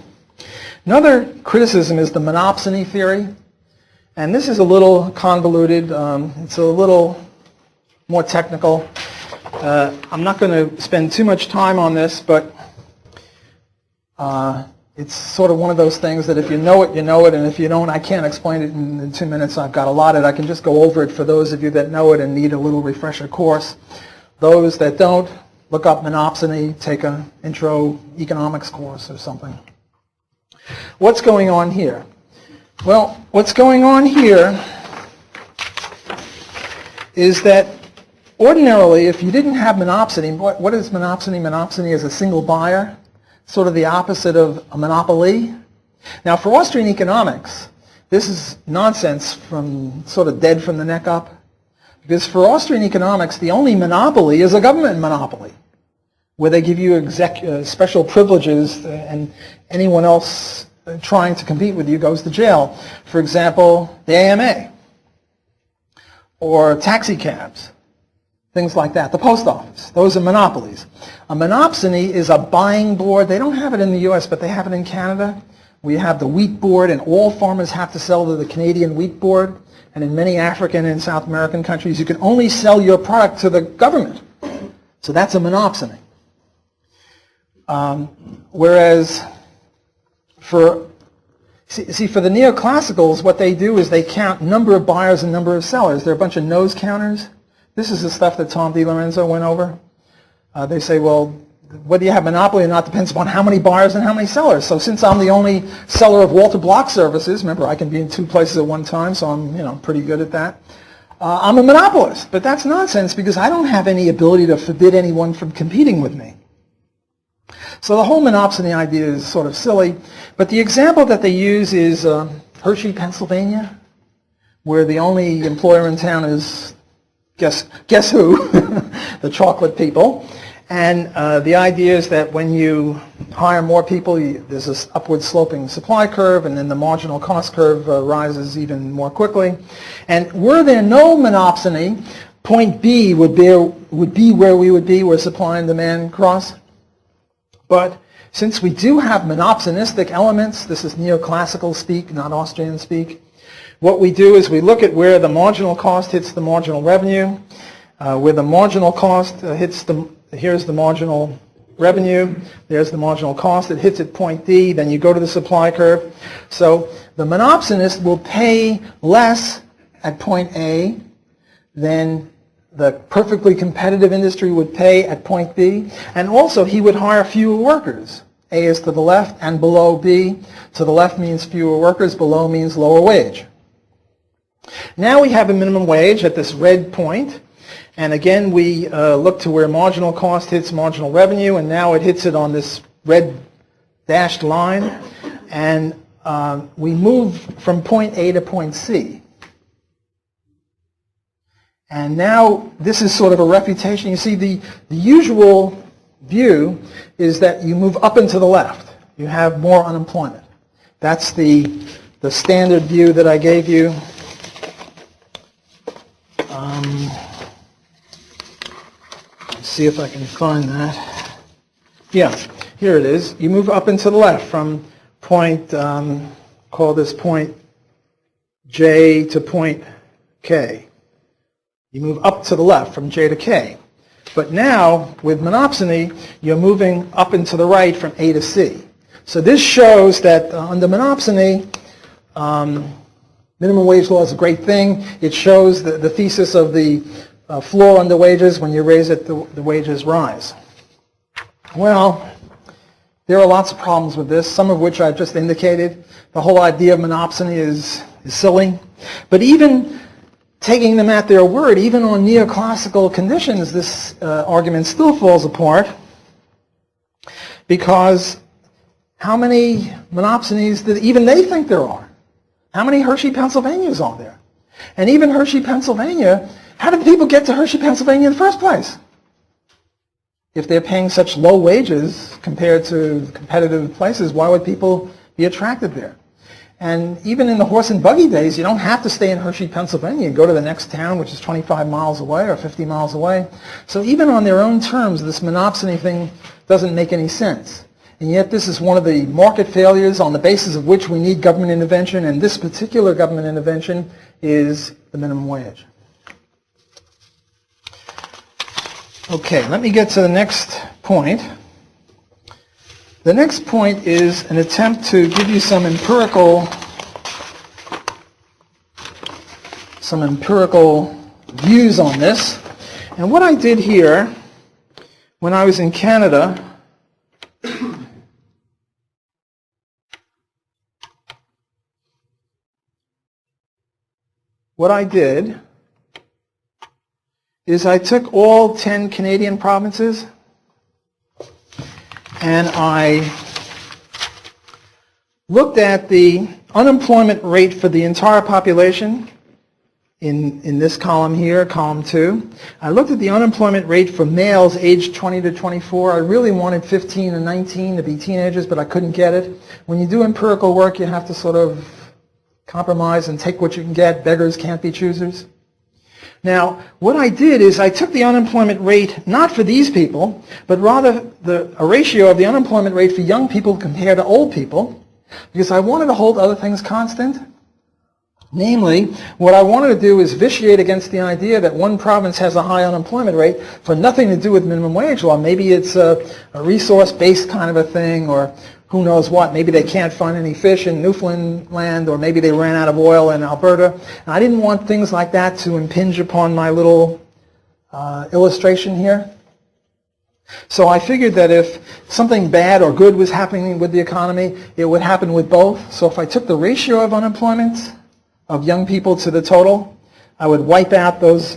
Speaker 1: Another criticism is the Monopsony Theory. And this is a little convoluted. It's a little more technical. I'm not going to spend too much time on this, but it's sort of one of those things that if you know it, and if you don't, I can't explain it in 2 minutes. I've got allotted. I can just go over it for those of you that know it and need a little refresher course. Those that don't, look up monopsony, take an intro economics course or something. What's going on here? Well, what's going on here is that ordinarily, if you didn't have monopsony, what is monopsony? Monopsony is a single buyer, sort of the opposite of a monopoly. Now, for Austrian economics, this is nonsense from sort of dead from the neck up, because for Austrian economics, the only monopoly is a government monopoly, where they give you special privileges and anyone else trying to compete with you goes to jail. For example, the AMA, or taxi cabs, things like that. The post office, those are monopolies. A monopsony is a buying board. They don't have it in the US, but they have it in Canada. We have the wheat board, and all farmers have to sell to the Canadian wheat board. And in many African and South American countries, you can only sell your product to the government. So that's a monopsony. Whereas for the neoclassicals, what they do is they count number of buyers and number of sellers. They're a bunch of nose counters. This is the stuff that Tom DiLorenzo went over. They say, well, whether you have monopoly or not depends upon how many buyers and how many sellers. So since I'm the only seller of Walter Block services, remember I can be in two places at one time, so I'm pretty good at that. I'm a monopolist, but that's nonsense because I don't have any ability to forbid anyone from competing with me. So the whole monopsony idea is sort of silly, but the example that they use is Hershey, Pennsylvania, where the only employer in town is, guess who? The chocolate people. And the idea is that when you hire more people, there's this upward sloping supply curve, and then the marginal cost curve rises even more quickly. And were there no monopsony, point B would be where we would be, where supply and demand cross. But since we do have monopsonistic elements, this is neoclassical speak, not Austrian speak, what we do is we look at where the marginal cost hits the marginal revenue, where the marginal cost hits here's the marginal revenue, there's the marginal cost, it hits at point D, then you go to the supply curve. So the monopsonist will pay less at point A than the perfectly competitive industry would pay at point B, and also he would hire fewer workers. A is to the left and below B. To the left means fewer workers, below means lower wage. Now we have a minimum wage at this red point, and again we look to where marginal cost hits marginal revenue, and now it hits it on this red dashed line, and we move from point A to point C. And now this is sort of a refutation. You see, the usual view is that you move up and to the left. You have more unemployment. That's the standard view that I gave you. Let's see if I can find that. Yeah, here it is. You move up and to the left from point, call this point J to point K. You move up to the left from J to K. But now, with monopsony, you're moving up and to the right from A to C. So this shows that under monopsony, minimum wage law is a great thing. It shows the thesis of the floor under wages. When you raise it, the wages rise. Well, there are lots of problems with this, some of which I've just indicated. The whole idea of monopsony is silly. But even taking them at their word, even on neoclassical conditions, this argument still falls apart, because how many monopsonies did even they think there are? How many Hershey, Pennsylvanias are there? And even Hershey, Pennsylvania, how did people get to Hershey, Pennsylvania in the first place? If they're paying such low wages compared to competitive places, why would people be attracted there? And even in the horse and buggy days, you don't have to stay in Hershey, Pennsylvania. You go to the next town, which is 25 miles away or 50 miles away. So even on their own terms, this monopsony thing doesn't make any sense. And yet this is one of the market failures on the basis of which we need government intervention, and this particular government intervention is the minimum wage. Okay, let me get to the next point. The next point is an attempt to give you some empirical views on this. And what I did here when I was in Canada what I did is I took all 10 Canadian provinces and I looked at the unemployment rate for the entire population in this column here, column 2. I looked at the unemployment rate for males aged 20 to 24. I really wanted 15 and 19 to be teenagers, but I couldn't get it. When you do empirical work, you have to sort of compromise and take what you can get. Beggars can't be choosers. Now, what I did is I took the unemployment rate, not for these people, but rather a ratio of the unemployment rate for young people compared to old people, because I wanted to hold other things constant. Namely, what I wanted to do is vitiate against the idea that one province has a high unemployment rate for nothing to do with minimum wage law. Maybe it's a resource-based kind of a thing, or who knows what. Maybe they can't find any fish in Newfoundland, or maybe they ran out of oil in Alberta. And I didn't want things like that to impinge upon my little illustration here. So I figured that if something bad or good was happening with the economy, it would happen with both. So if I took the ratio of unemployment of young people to the total, I would wipe out those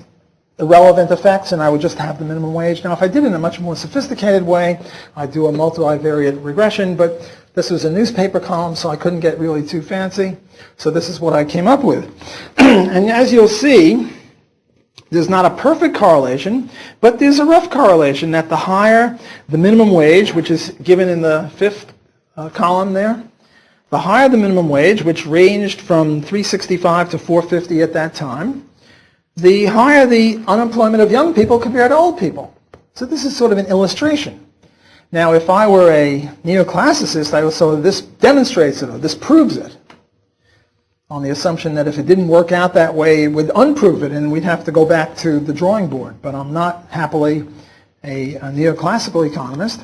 Speaker 1: irrelevant effects and I would just have the minimum wage. Now if I did it in a much more sophisticated way, I'd do a multivariate regression, but this was a newspaper column, so I couldn't get really too fancy. So this is what I came up with. And as you'll see, there's not a perfect correlation, but there's a rough correlation that the higher the minimum wage, which is given in the 5th column there, the higher the minimum wage, which ranged from $3.65 to $4.50 at that time, the higher the unemployment of young people compared to old people. So this is sort of an illustration. Now, if I were a neoclassicist, I would say this demonstrates it, or this proves it, on the assumption that if it didn't work out that way, it would unprove it, and we'd have to go back to the drawing board. But I'm not, happily, a neoclassical economist.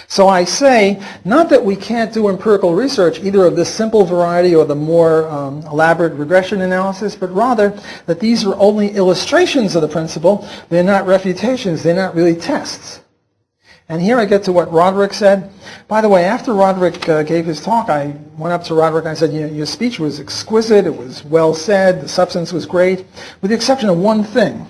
Speaker 1: So I say, not that we can't do empirical research, either of this simple variety or the more elaborate regression analysis, but rather that these are only illustrations of the principle. They're not refutations. They're not really tests. And here I get to what Roderick said. By the way, after Roderick gave his talk, I went up to Roderick and I said, your speech was exquisite. It was well said. The substance was great, with the exception of one thing.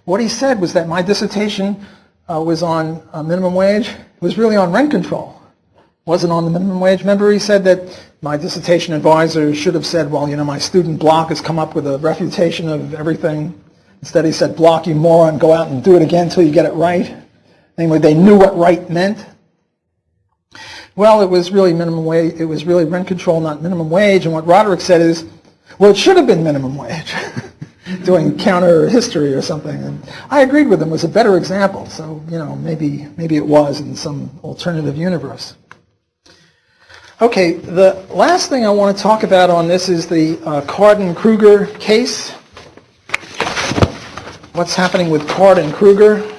Speaker 1: What he said was that my dissertation was on minimum wage. It was really on rent control. It wasn't on the minimum wage. Remember, he said that my dissertation advisor should have said, well, my student Block has come up with a refutation of everything. Instead, he said, Block, you moron, go out and do it again until you get it right. Anyway, they knew what right meant. Well, it was really minimum wage. It was really rent control, not minimum wage. And what Roderick said is, well, it should have been minimum wage. Doing counter history or something. And I agreed with him. It was a better example. So, maybe it was in some alternative universe. Okay, the last thing I want to talk about on this is the Carden-Krueger case. What's happening with Carden-Krueger?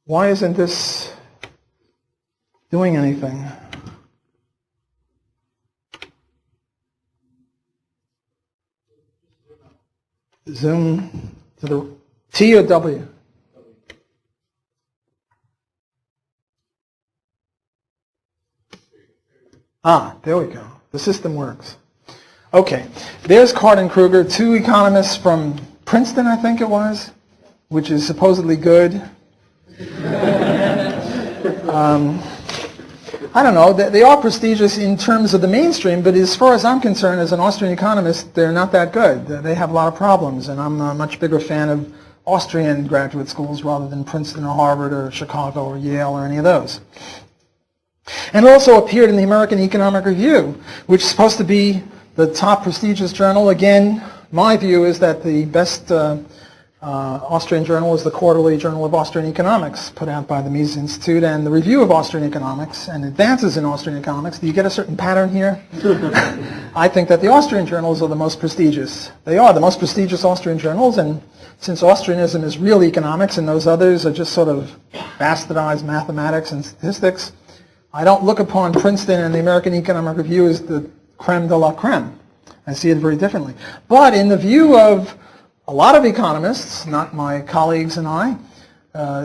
Speaker 1: Why isn't this doing anything? Zoom to the T or W? Ah, there we go. The system works. Okay, there's Carden-Krueger, 2 economists from Princeton, I think it was, which is supposedly good. I don't know, they are prestigious in terms of the mainstream, but as far as I'm concerned, as an Austrian economist, they're not that good. They have a lot of problems, and I'm a much bigger fan of Austrian graduate schools rather than Princeton or Harvard or Chicago or Yale or any of those. And it also appeared in the American Economic Review, which is supposed to be the top prestigious journal. Again, my view is that the best Austrian journal is the Quarterly Journal of Austrian Economics, put out by the Mises Institute, and the Review of Austrian Economics and Advances in Austrian Economics. Do you get a certain pattern here? I think that the Austrian journals are the most prestigious. They are the most prestigious Austrian journals, and since Austrianism is real economics and those others are just sort of bastardized mathematics and statistics, I don't look upon Princeton and the American Economic Review as the creme de la creme. I see it very differently. But in the view of a lot of economists, not my colleagues and I,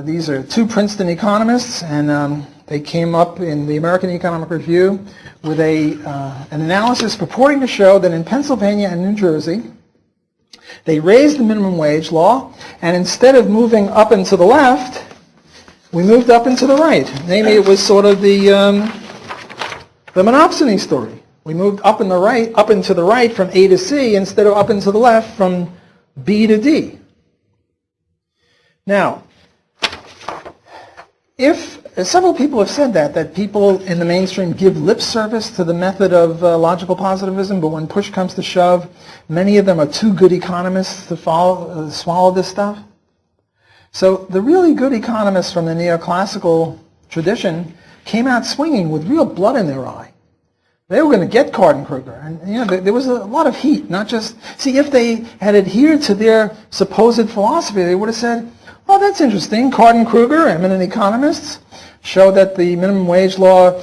Speaker 1: these are 2 Princeton economists, and They came up in the American Economic Review with an analysis purporting to show that in Pennsylvania and New Jersey, they raised the minimum wage law, and instead of moving up and to the left, we moved up and to the right. Namely, it was sort of the monopsony story. We moved up and to the right from A to C instead of up and to the left from B to D. Now, if several people have said that people in the mainstream give lip service to the method of logical positivism, but when push comes to shove, many of them are too good economists to swallow this stuff. So the really good economists from the neoclassical tradition came out swinging with real blood in their eye. They were going to get Carden, Krueger, and there was a lot of heat. Not just if they had adhered to their supposed philosophy, they would have said, "Oh, that's interesting. Carden, Krueger, eminent economists, show that the minimum wage law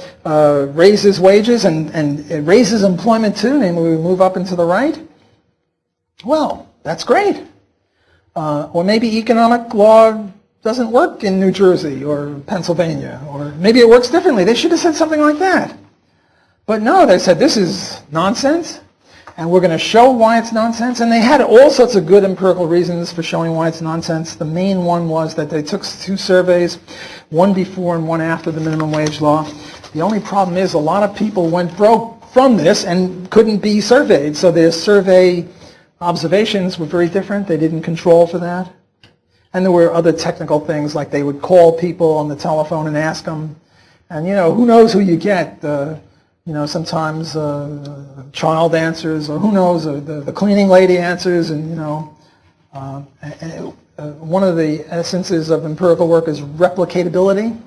Speaker 1: raises wages and it raises employment too, namely we move up and to the right. Well, that's great. Or maybe economic law doesn't work in New Jersey or Pennsylvania, or maybe it works differently. They should have said something like that. But no, they said this is nonsense, and we're going to show why it's nonsense. And they had all sorts of good empirical reasons for showing why it's nonsense. The main one was that they took 2 surveys, one before and one after the minimum wage law. The only problem is a lot of people went broke from this and couldn't be surveyed. So their survey observations were very different. They didn't control for that. And there were other technical things, like they would call people on the telephone and ask them. And, who knows who you get. Sometimes child answers, or who knows, or the cleaning lady answers, and one of the essences of empirical work is replicatability,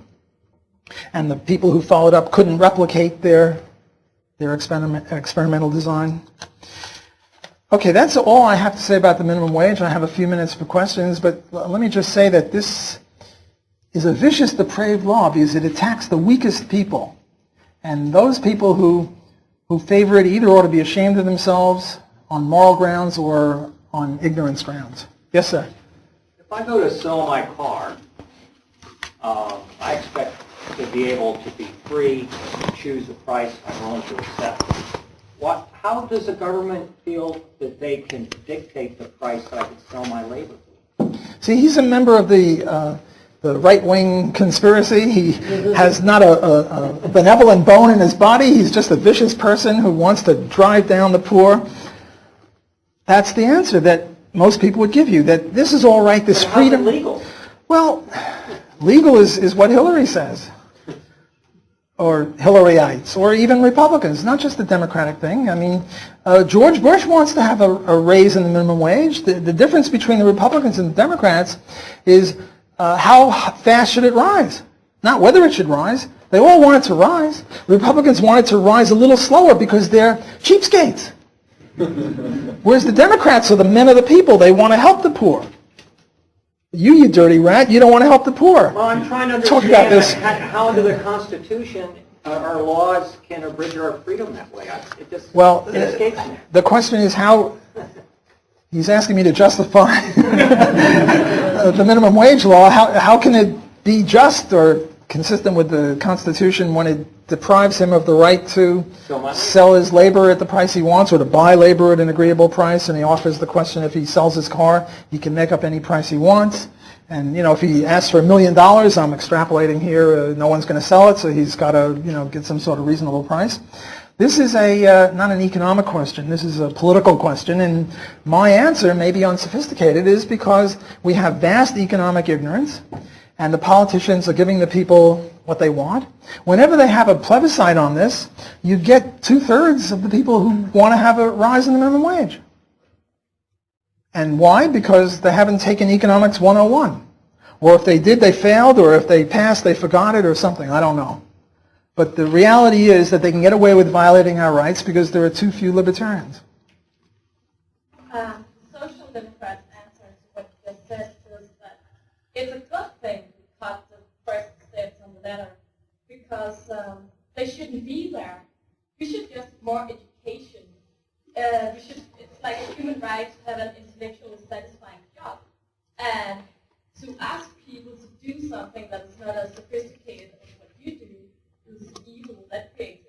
Speaker 1: and the people who followed up couldn't replicate their experimental design. Okay, that's all I have to say about the minimum wage. I have a few minutes for questions, but let me just say that this is a vicious, depraved law because it attacks the weakest people. And those people who favor it either ought to be ashamed of themselves on moral grounds or on ignorance grounds. Yes, sir?
Speaker 2: If I go to sell my car, I expect to be able to be free to choose the price I'm willing to accept. How does the government feel that they can dictate the price that I can sell my labor for?
Speaker 1: See, he's a member of the right-wing conspiracy. He has not a benevolent bone in his body. He's just a vicious person who wants to drive down the poor. That's the answer that most people would give you, that this is all right, this freedom.
Speaker 2: How's it legal?
Speaker 1: Well, legal is what Hillary says, or Hillaryites, or even Republicans, not just the Democratic thing. I mean, George Bush wants to have a raise in the minimum wage. The difference between the Republicans and the Democrats is how fast should it rise? Not whether it should rise. They all want it to rise. Republicans want it to rise a little slower because they're cheapskates. Whereas the Democrats are the men of the people. They want to help the poor. You dirty rat, you don't want to help the poor.
Speaker 2: Well, I'm trying to
Speaker 1: Talk
Speaker 2: understand
Speaker 1: about this.
Speaker 2: how under the Constitution our laws can abridge our freedom that way. It escapes me.
Speaker 1: The question is how. He's asking me to justify the minimum wage law. How can it be just or consistent with the Constitution when it deprives him of the right to sell his labor at the price he wants, or to buy labor at an agreeable price? And he offers the question, if he sells his car, he can make up any price he wants. And if he asks for $1 million, I'm extrapolating here, no one's going to sell it, so he's got to get some sort of reasonable price. This is not an economic question. This is a political question, and my answer, maybe unsophisticated, is because we have vast economic ignorance, and the politicians are giving the people what they want. Whenever they have a plebiscite on this, you get 2/3 of the people who want to have a rise in the minimum wage. And why? Because they haven't taken Economics 101. Or if they did, they failed, or if they passed, they forgot it, or something. I don't know. But the reality is that they can get away with violating our rights because there are too few libertarians.
Speaker 3: Social Democrats' answer to what you just said is that it's a good thing to cut the first steps on the ladder because they shouldn't be there. We should get more education. It's like a human right to have an intellectually satisfying job. And to ask people to do something that is not as sophisticated as what you do that creates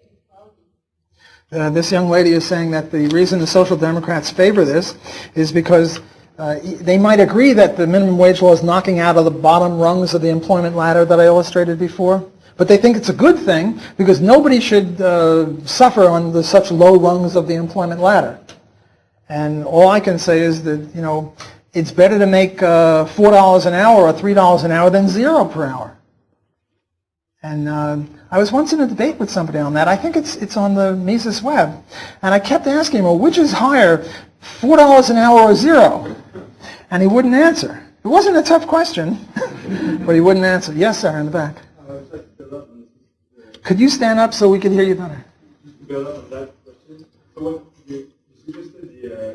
Speaker 3: inequality.
Speaker 1: This young lady is saying that the reason the Social Democrats favor this is because they might agree that the minimum wage law is knocking out of the bottom rungs of the employment ladder that I illustrated before, but they think it's a good thing because nobody should suffer on such low rungs of the employment ladder. And all I can say is that, you know, it's better to make $4 an hour or $3 an hour than 0 per hour. And I was once in a debate with somebody on that. I think it's on the Mises web. And I kept asking him, well, which is higher, $4 an hour or 0? And he wouldn't answer. It wasn't a tough question, but he wouldn't answer. Yes, sir, in the back. Could you stand up so we could hear you better?
Speaker 4: To build up on that question, so what you suggested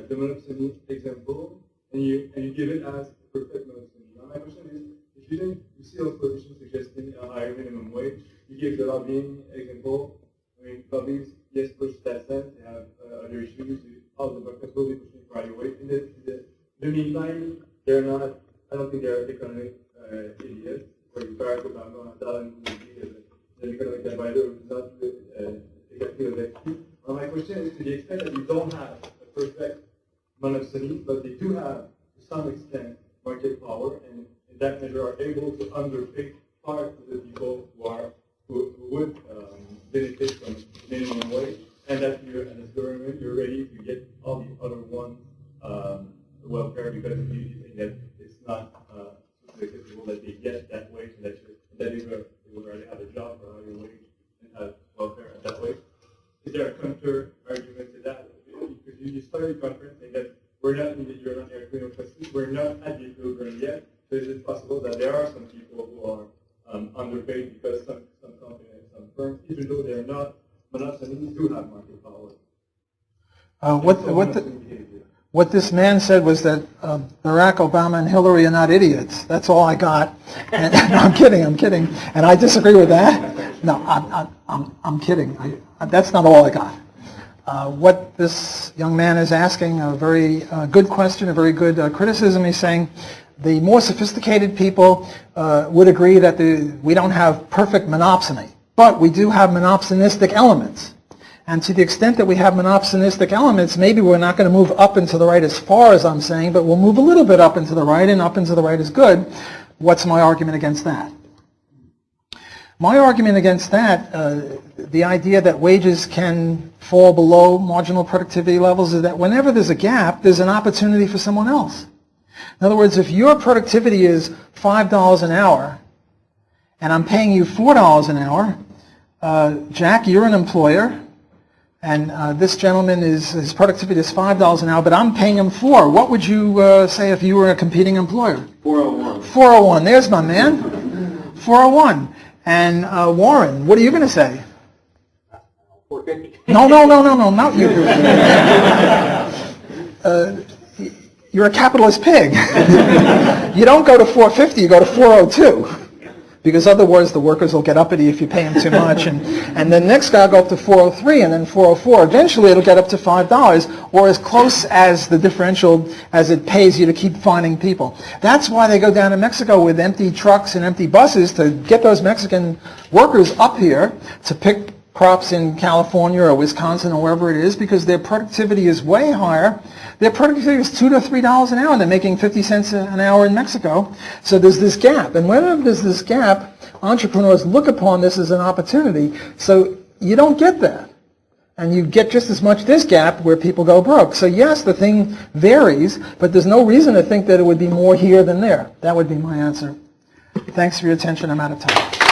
Speaker 4: the monopsony example, and you give it as perfect monopsony. Now my question is, if you see those positions suggesting a higher minimum wage, you give the lobbying example. I mean, lobbies, yes, push that sense. They have other issues. All the workers will be pushing for higher wage. In the meantime, they're not. I don't think they're economic idiots. For Barack Obama, telling the economic advisor who is not exactly objective. My question is, to the extent that you don't have a perfect monopsony, but they do have, to some extent, market power, and in that measure are able to underpay part of the people who would benefit from minimum wage, and that you, as a government, you're ready to get all the other ones welfare because you think that it's not acceptable that they get that wage, and that they will already have a job for a higher wage and have welfare at that way. Is there a counter argument to that? Because you started the conference saying that we're not in the European question, we're not at the equilibrium yet. So is it possible that there are some people who are underpaid because some companies, some firms, even though they're not monopsonies, do have market power?
Speaker 1: What this man said was that Barack Obama and Hillary are not idiots. That's all I got. And, no, I'm kidding. And I disagree with that. No, I'm kidding. That's not all I got. What this young man is asking, a very good question, a very good criticism. He's saying the more sophisticated people would agree that we don't have perfect monopsony, but we do have monopsonistic elements. And to the extent that we have monopsonistic elements, maybe we're not going to move up and to the right as far as I'm saying, but we'll move a little bit up and to the right, and up and to the right is good. What's my argument against that? My argument against that, the idea that wages can fall below marginal productivity levels, is that whenever there's a gap, there's an opportunity for someone else. In other words, if your productivity is $5 an hour, and I'm paying you $4 an hour, Jack, you're an employer, and this gentleman, his productivity is $5 an hour, but I'm paying him $4. What would you say if you were a competing employer?
Speaker 4: 401.
Speaker 1: 401. There's my man. 401. And Warren, what are you going to say?
Speaker 2: 450.
Speaker 1: No, not you. You're a capitalist pig. You don't go to 450, you go to 402. Because otherwise the workers will get uppity if you pay them too much. And the next guy will go up to 403 and then 404. Eventually it'll get up to $5 or as close as the differential as it pays you to keep finding people. That's why they go down to Mexico with empty trucks and empty buses to get those Mexican workers up here to pick crops in California or Wisconsin or wherever it is, because their productivity is way higher. Their productivity is $2 to $3 an hour, and they're making 50 cents an hour in Mexico. So there's this gap. And whenever there's this gap, entrepreneurs look upon this as an opportunity. So you don't get that. And you get just as much this gap where people go broke. So yes, the thing varies, but there's no reason to think that it would be more here than there. That would be my answer. Thanks for your attention. I'm out of time.